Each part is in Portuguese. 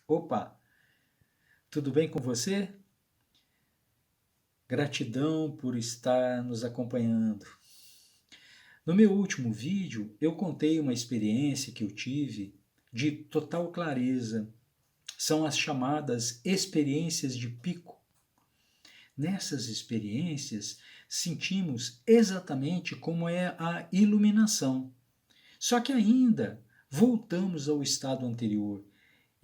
Opa, tudo bem com você? Gratidão por estar nos acompanhando. No meu último vídeo, eu contei uma experiência que eu tive de total clareza. São as chamadas experiências de pico. Nessas experiências, sentimos exatamente como é a iluminação. Só que ainda voltamos ao estado anterior.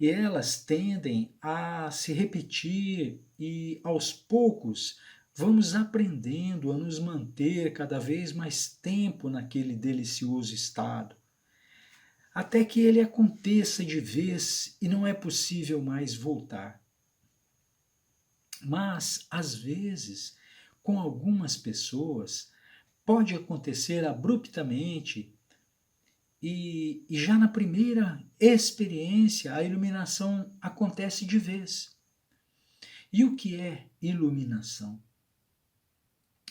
E elas tendem a se repetir e aos poucos vamos aprendendo a nos manter cada vez mais tempo naquele delicioso estado, até que ele aconteça de vez e não é possível mais voltar. Mas, às vezes, com algumas pessoas, pode acontecer abruptamente e já na primeira experiência a iluminação acontece de vez. E o que é iluminação?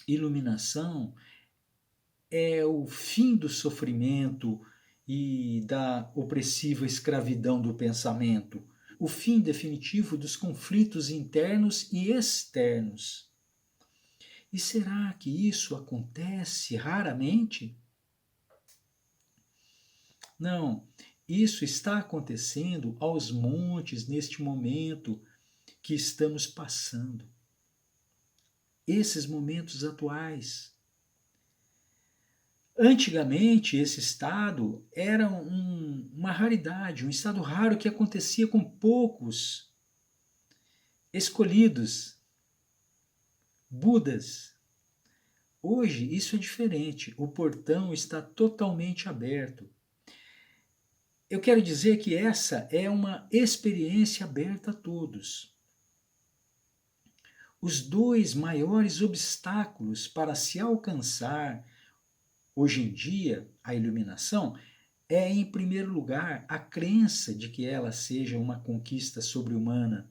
Iluminação é o fim do sofrimento e da opressiva escravidão do pensamento, o fim definitivo dos conflitos internos e externos. E será que isso acontece raramente? Não, isso está acontecendo aos montes neste momento que estamos passando. Esses momentos atuais. Antigamente, esse estado era uma raridade, um estado raro que acontecia com poucos escolhidos, Budas. Hoje, isso é diferente, o portão está totalmente aberto. Eu quero dizer que essa é uma experiência aberta a todos. Os dois maiores obstáculos para se alcançar hoje em dia a iluminação é, em primeiro lugar, a crença de que ela seja uma conquista sobre-humana,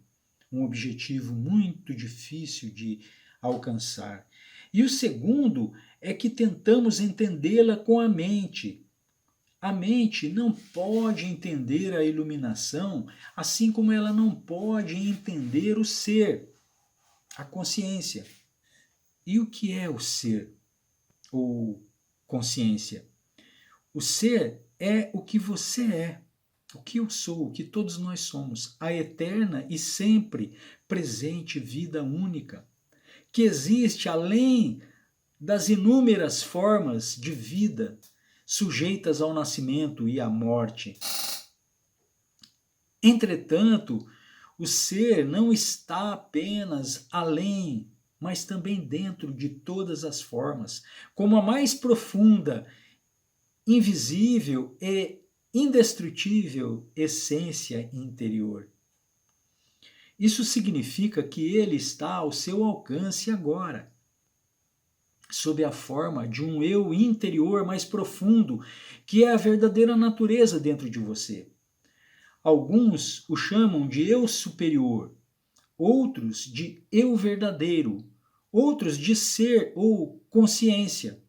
um objetivo muito difícil de alcançar. E o segundo é que tentamos entendê-la com a mente. A mente não pode entender a iluminação, assim como ela não pode entender o ser, a consciência. E o que é o ser, ou consciência? O ser é o que você é, o que eu sou, o que todos nós somos, a eterna e sempre presente vida única, que existe além das inúmeras formas de vida sujeitas ao nascimento e à morte. Entretanto, o ser não está apenas além, mas também dentro de todas as formas, como a mais profunda, invisível e indestrutível essência interior. Isso significa que ele está ao seu alcance agora, sob a forma de um eu interior mais profundo, que é a verdadeira natureza dentro de você. Alguns o chamam de eu superior, outros de eu verdadeiro, outros de ser ou consciência.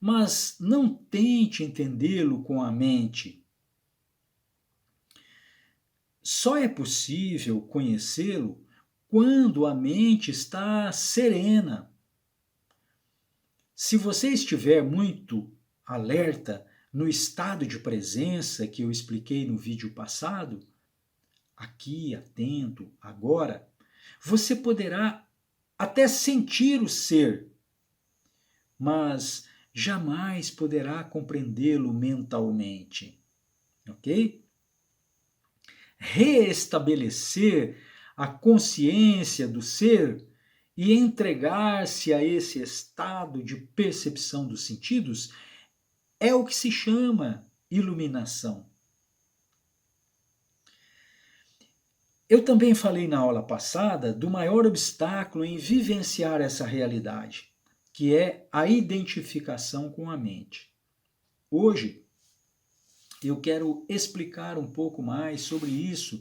Mas não tente entendê-lo com a mente. Só é possível conhecê-lo quando a mente está serena. Se você estiver muito alerta no estado de presença que eu expliquei no vídeo passado, aqui, atento, agora, você poderá até sentir o ser, mas jamais poderá compreendê-lo mentalmente, ok? Reestabelecer a consciência do ser e entregar-se a esse estado de percepção dos sentidos é o que se chama iluminação. Eu também falei na aula passada do maior obstáculo em vivenciar essa realidade, que é a identificação com a mente. Hoje, eu quero explicar um pouco mais sobre isso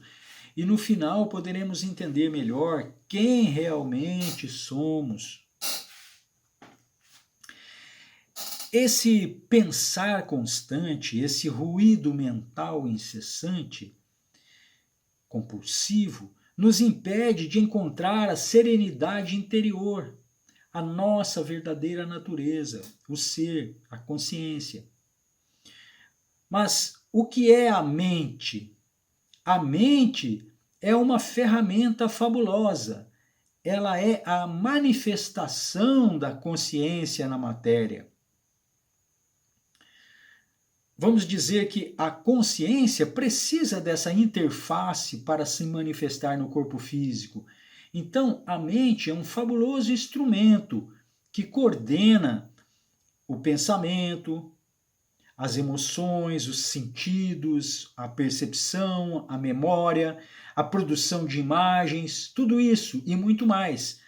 e no final poderemos entender melhor quem realmente somos. Esse pensar constante, esse ruído mental incessante, compulsivo nos impede de encontrar a serenidade interior, a nossa verdadeira natureza, o ser, a consciência. Mas o que é a mente? A mente é uma ferramenta fabulosa. Ela é a manifestação da consciência na matéria. Vamos dizer que a consciência precisa dessa interface para se manifestar no corpo físico. Então, a mente é um fabuloso instrumento que coordena o pensamento, as emoções, os sentidos, a percepção, a memória, a produção de imagens, tudo isso e muito mais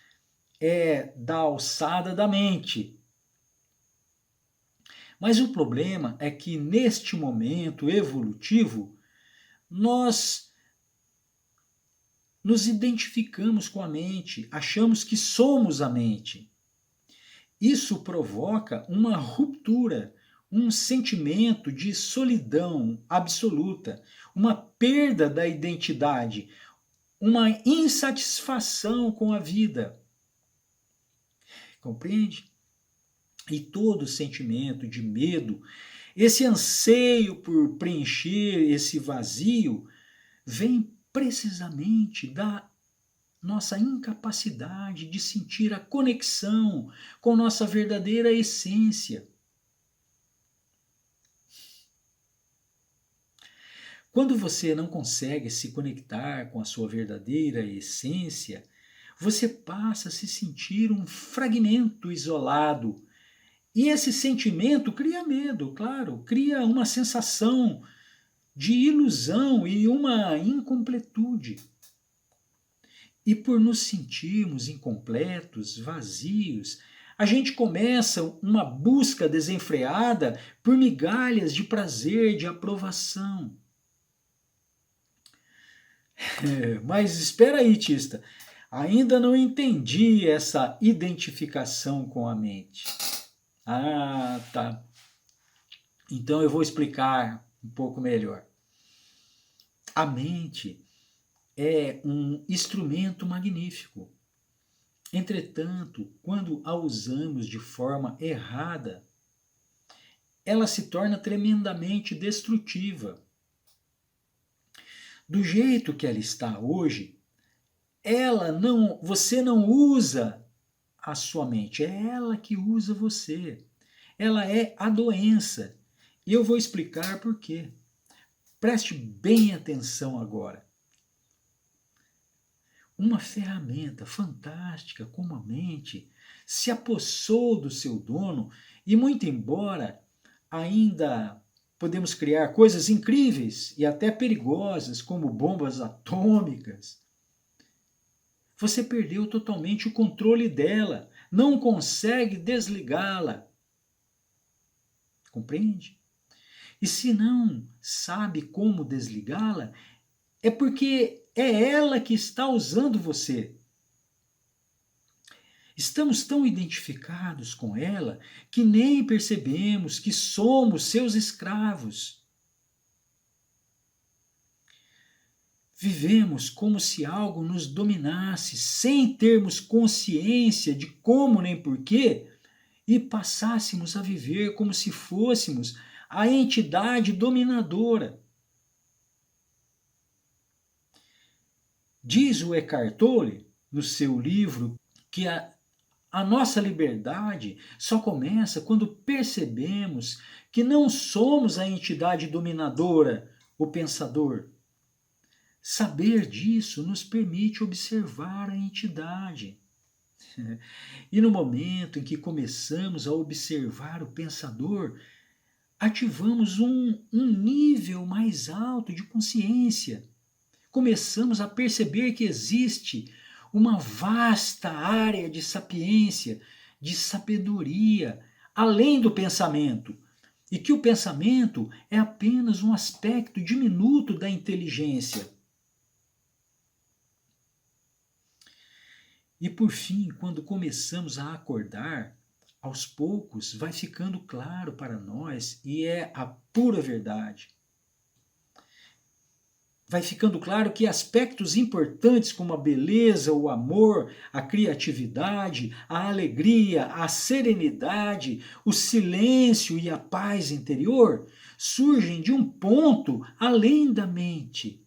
é da alçada da mente. Mas o problema é que neste momento evolutivo, nós nos identificamos com a mente, achamos que somos a mente. Isso provoca uma ruptura, um sentimento de solidão absoluta, uma perda da identidade, uma insatisfação com a vida. Compreende? E todo sentimento de medo, esse anseio por preencher esse vazio, vem precisamente da nossa incapacidade de sentir a conexão com nossa verdadeira essência. Quando você não consegue se conectar com a sua verdadeira essência, você passa a se sentir um fragmento isolado. E esse sentimento cria medo, claro, cria uma sensação de ilusão e uma incompletude. E por nos sentirmos incompletos, vazios, a gente começa uma busca desenfreada por migalhas de prazer, de aprovação. Mas espera aí, Tista, ainda não entendi essa identificação com a mente. Ah, tá. Então eu vou explicar um pouco melhor. A mente é um instrumento magnífico. Entretanto, quando a usamos de forma errada, ela se torna tremendamente destrutiva. Do jeito que ela está hoje, você não usa a sua mente, é ela que usa você. Ela é a doença. E eu vou explicar por quê. Preste bem atenção agora. Uma ferramenta fantástica como a mente se apossou do seu dono e, muito embora ainda podemos criar coisas incríveis e até perigosas, como bombas atômicas, você perdeu totalmente o controle dela, não consegue desligá-la. Compreende? E se não sabe como desligá-la, é porque é ela que está usando você. Estamos tão identificados com ela que nem percebemos que somos seus escravos. Vivemos como se algo nos dominasse, sem termos consciência de como nem porquê, e passássemos a viver como se fôssemos a entidade dominadora. Diz o Eckhart Tolle, no seu livro, que a nossa liberdade só começa quando percebemos que não somos a entidade dominadora, o pensador. Saber disso nos permite observar a entidade. E no momento em que começamos a observar o pensador, ativamos um nível mais alto de consciência. Começamos a perceber que existe uma vasta área de sapiência, de sabedoria, além do pensamento, e que o pensamento é apenas um aspecto diminuto da inteligência. E por fim, quando começamos a acordar, aos poucos vai ficando claro para nós, e é a pura verdade. vai ficando claro que aspectos importantes como a beleza, o amor, a criatividade, a alegria, a serenidade, o silêncio e a paz interior surgem de um ponto além da mente.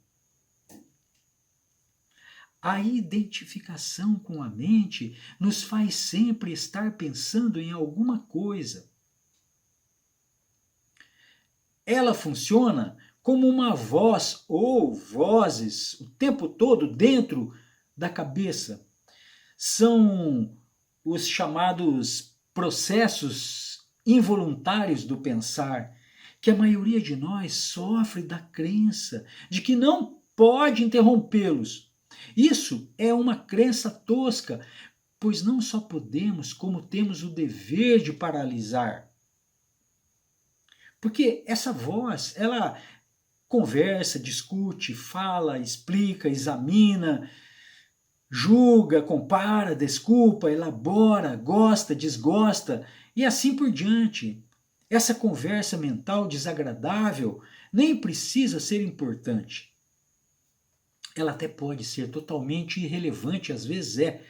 A identificação com a mente nos faz sempre estar pensando em alguma coisa. Ela funciona como uma voz ou vozes o tempo todo dentro da cabeça. São os chamados processos involuntários do pensar, que a maioria de nós sofre da crença de que não pode interrompê-los. Isso é uma crença tosca, pois não só podemos, como temos o dever de paralisar. Porque essa voz, ela conversa, discute, fala, explica, examina, julga, compara, desculpa, elabora, gosta, desgosta e assim por diante. Essa conversa mental desagradável nem precisa ser importante. Ela até pode ser totalmente irrelevante, às vezes é,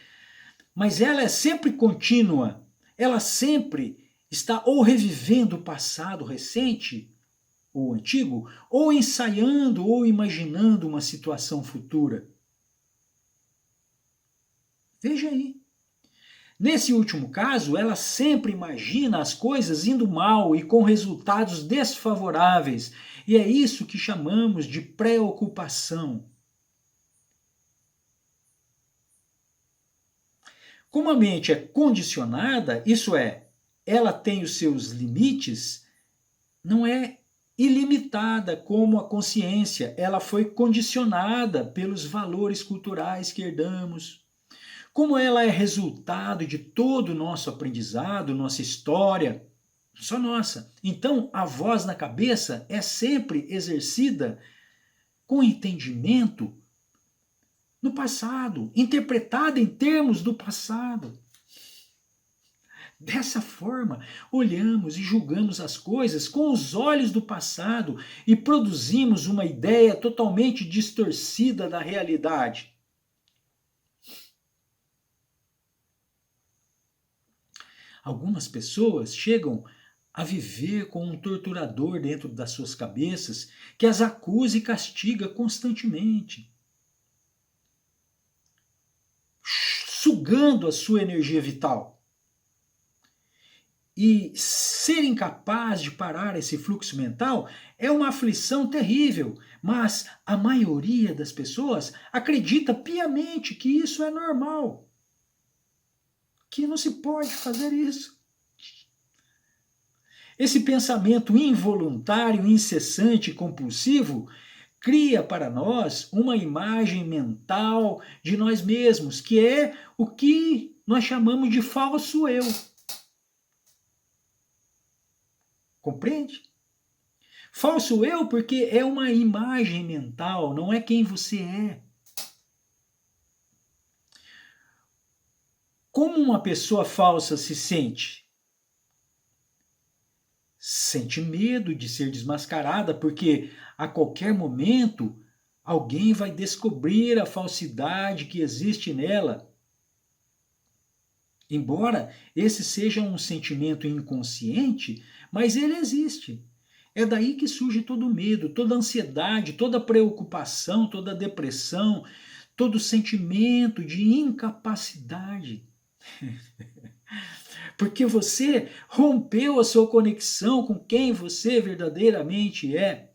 mas ela é sempre contínua. Ela sempre está ou revivendo o passado recente ou antigo, ou ensaiando ou imaginando uma situação futura. Veja aí. Nesse último caso, ela sempre imagina as coisas indo mal e com resultados desfavoráveis. E é isso que chamamos de preocupação. Como a mente é condicionada, isso é, ela tem os seus limites, não é ilimitada como a consciência, ela foi condicionada pelos valores culturais que herdamos. Como ela é resultado de todo o nosso aprendizado, nossa história, só nossa. Então, a voz na cabeça é sempre exercida com entendimento no passado, interpretada em termos do passado. Dessa forma, olhamos e julgamos as coisas com os olhos do passado e produzimos uma ideia totalmente distorcida da realidade. Algumas pessoas chegam a viver com um torturador dentro das suas cabeças que as acusa e castiga constantemente, sugando a sua energia vital. E ser incapaz de parar esse fluxo mental é uma aflição terrível, mas a maioria das pessoas acredita piamente que isso é normal, que não se pode fazer isso. Esse pensamento involuntário, incessante e compulsivo cria para nós uma imagem mental de nós mesmos, que é o que nós chamamos de falso eu. Compreende? Falso eu porque é uma imagem mental, não é quem você é. Como uma pessoa falsa se sente? Sente medo de ser desmascarada, porque a qualquer momento alguém vai descobrir a falsidade que existe nela. Embora esse seja um sentimento inconsciente, mas ele existe. É daí que surge todo o medo, toda a ansiedade, toda a preocupação, toda a depressão, todo o sentimento de incapacidade. Porque você rompeu a sua conexão com quem você verdadeiramente é.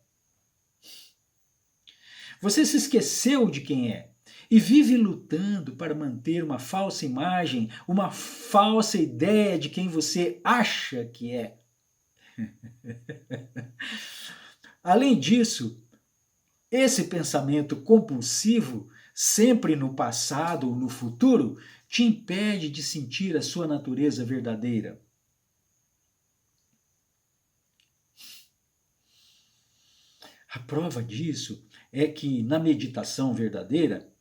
Você se esqueceu de quem é e vive lutando para manter uma falsa imagem, uma falsa ideia de quem você acha que é. Além disso, esse pensamento compulsivo, sempre no passado ou no futuro, te impede de sentir a sua natureza verdadeira. A prova disso é que na meditação verdadeira,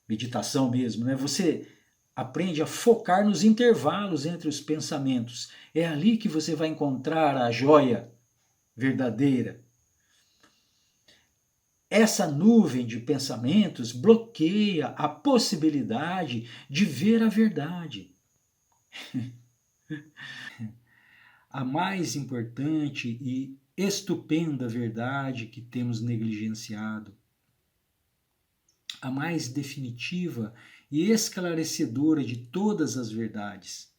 meditação mesmo, né, você aprende a focar nos intervalos entre os pensamentos. É ali que você vai encontrar a joia verdadeira. Essa nuvem de pensamentos bloqueia a possibilidade de ver a verdade. A mais importante e estupenda verdade que temos negligenciado, a mais definitiva e esclarecedora de todas as verdades,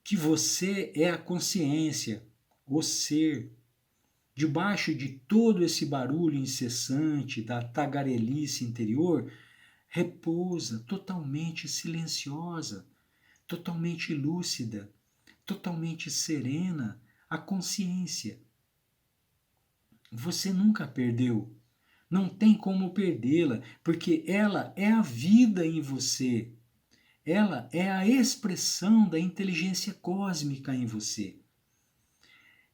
que você é a consciência, o ser. Debaixo de todo esse barulho incessante da tagarelice interior, repousa totalmente silenciosa, totalmente lúcida, totalmente serena a consciência. Você nunca perdeu. Não tem como perdê-la, porque ela é a vida em você. Ela é a expressão da inteligência cósmica em você.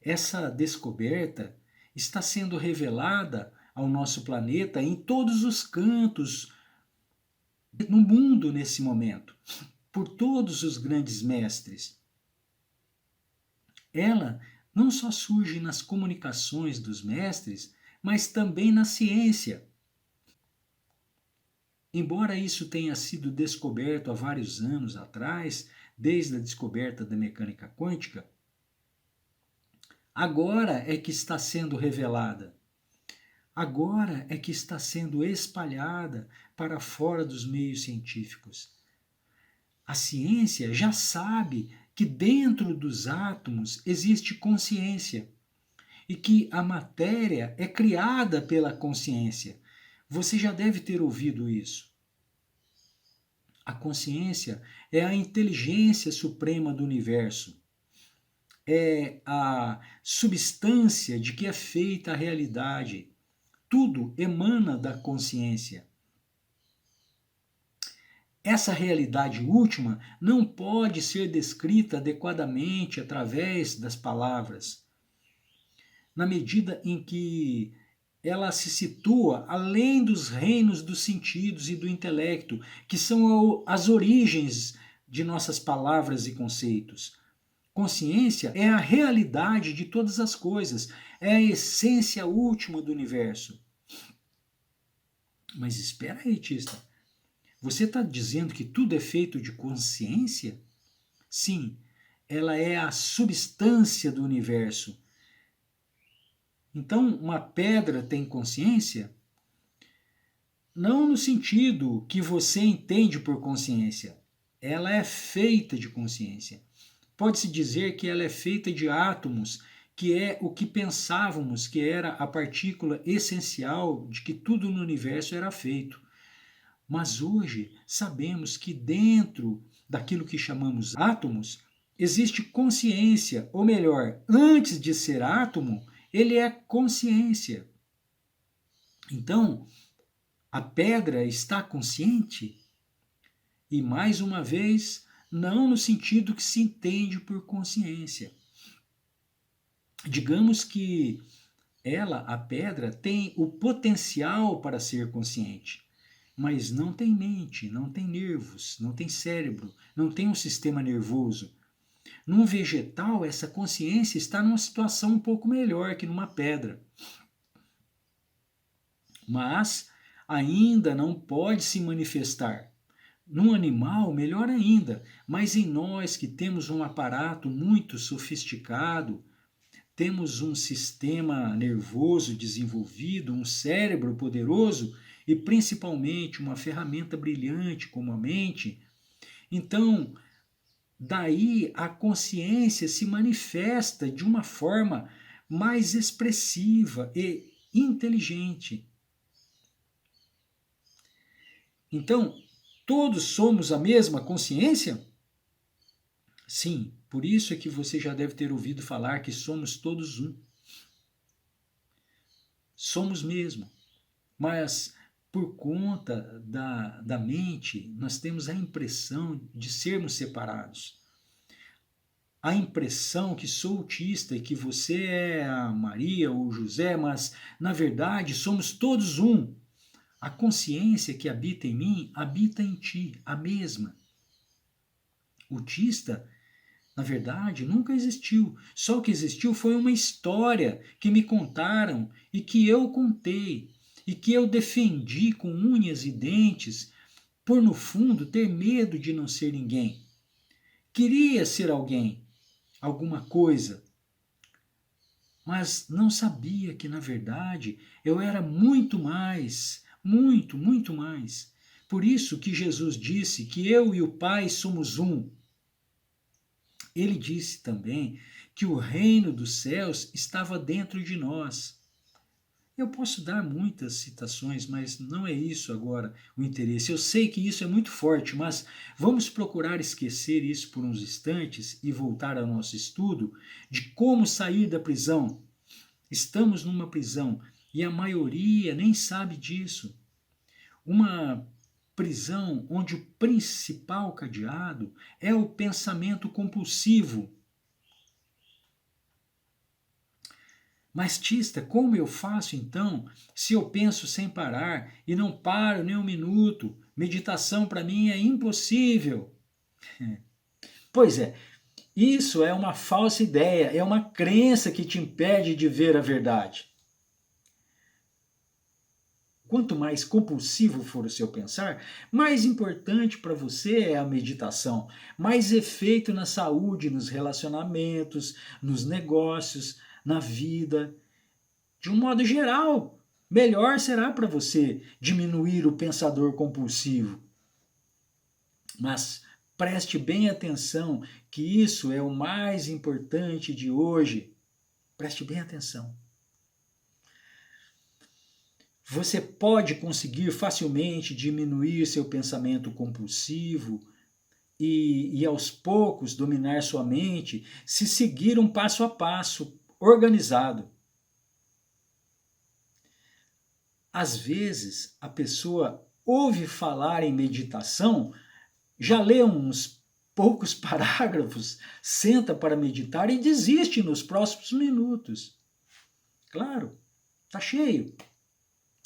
Essa descoberta está sendo revelada ao nosso planeta em todos os cantos no mundo nesse momento, por todos os grandes mestres. Ela não só surge nas comunicações dos mestres, mas também na ciência. Embora isso tenha sido descoberto há vários anos atrás, desde a descoberta da mecânica quântica, agora é que está sendo revelada. Agora é que está sendo espalhada para fora dos meios científicos. A ciência já sabe que dentro dos átomos existe consciência e que a matéria é criada pela consciência. Você já deve ter ouvido isso. A consciência é a inteligência suprema do universo. É a substância de que é feita a realidade. Tudo emana da consciência. Essa realidade última não pode ser descrita adequadamente através das palavras, na medida em que ela se situa além dos reinos dos sentidos e do intelecto, que são as origens de nossas palavras e conceitos. Consciência é a realidade de todas as coisas, é a essência última do universo. Mas espera aí, Tista. Você está dizendo que tudo é feito de consciência? Sim, ela é a substância do universo. Então, uma pedra tem consciência? Não no sentido que você entende por consciência. Ela é feita de consciência. Pode-se dizer que ela é feita de átomos, que é o que pensávamos que era a partícula essencial de que tudo no universo era feito. Mas hoje sabemos que dentro daquilo que chamamos átomos existe consciência, ou melhor, antes de ser átomo, ele é consciência. Então, a pedra está consciente? E mais uma vez, não no sentido que se entende por consciência. Digamos que ela, a pedra, tem o potencial para ser consciente, mas não tem mente, não tem nervos, não tem cérebro, não tem um sistema nervoso. Num vegetal, essa consciência está numa situação um pouco melhor que numa pedra. Mas ainda não pode se manifestar. Num animal, melhor ainda, mas em nós que temos um aparato muito sofisticado, temos um sistema nervoso desenvolvido, um cérebro poderoso e principalmente uma ferramenta brilhante como a mente, então daí a consciência se manifesta de uma forma mais expressiva e inteligente. Então, todos somos a mesma consciência? Sim, por isso é que você já deve ter ouvido falar que somos todos um. Somos mesmo. Mas por conta da mente, nós temos a impressão de sermos separados. A impressão que sou autista e que você é a Maria ou o José, mas na verdade somos todos um. A consciência que habita em mim habita em ti, a mesma. O autista, na verdade, nunca existiu. Só o que existiu foi uma história que me contaram e que eu contei. e que eu defendi com unhas e dentes, por no fundo ter medo de não ser ninguém. Queria ser alguém, alguma coisa, mas não sabia que, na verdade, eu era muito mais, muito, muito mais. Por isso que Jesus disse que eu e o Pai somos um. Ele disse também que o reino dos céus estava dentro de nós. Eu posso dar muitas citações, mas não é isso agora o interesse. Eu sei que isso é muito forte, mas vamos procurar esquecer isso por uns instantes e voltar ao nosso estudo de como sair da prisão. Estamos numa prisão e a maioria nem sabe disso. Uma prisão onde o principal cadeado é o pensamento compulsivo. Mas, Tista, como eu faço então se eu penso sem parar e não paro nem um minuto? Meditação para mim é impossível. Pois é, isso é uma falsa ideia, é uma crença que te impede de ver a verdade. Quanto mais compulsivo for o seu pensar, mais importante para você é a meditação, mais efeito na saúde, nos relacionamentos, nos negócios, na vida. De um modo geral, melhor será para você diminuir o pensador compulsivo. Mas preste bem atenção que isso é o mais importante de hoje. Preste bem atenção. Você pode conseguir facilmente diminuir seu pensamento compulsivo e aos poucos dominar sua mente se seguir um passo a passo organizado. Às vezes, a pessoa ouve falar em meditação, já lê uns poucos parágrafos, senta para meditar e desiste nos próximos minutos. Claro, está cheio.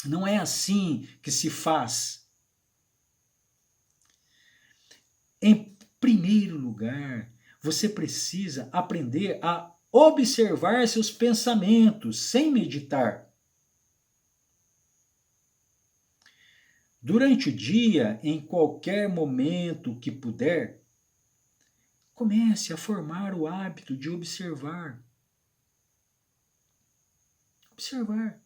Não é assim que se faz. Em primeiro lugar, você precisa aprender a observar seus pensamentos sem meditar. Durante o dia, em qualquer momento que puder, comece a formar o hábito de observar. Observar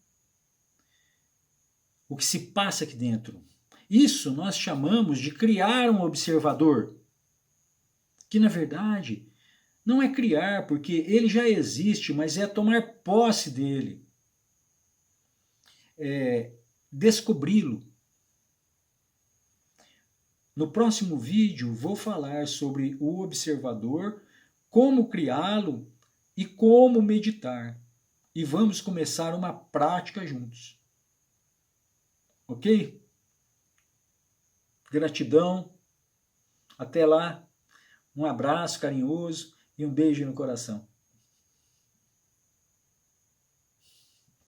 o que se passa aqui dentro. Isso nós chamamos de criar um observador, que na verdade não é criar, porque ele já existe, mas é tomar posse dele, descobri-lo. No próximo vídeo vou falar sobre o observador, como criá-lo e como meditar. E vamos começar uma prática juntos. Ok? Gratidão. Até lá. Um abraço carinhoso e um beijo no coração.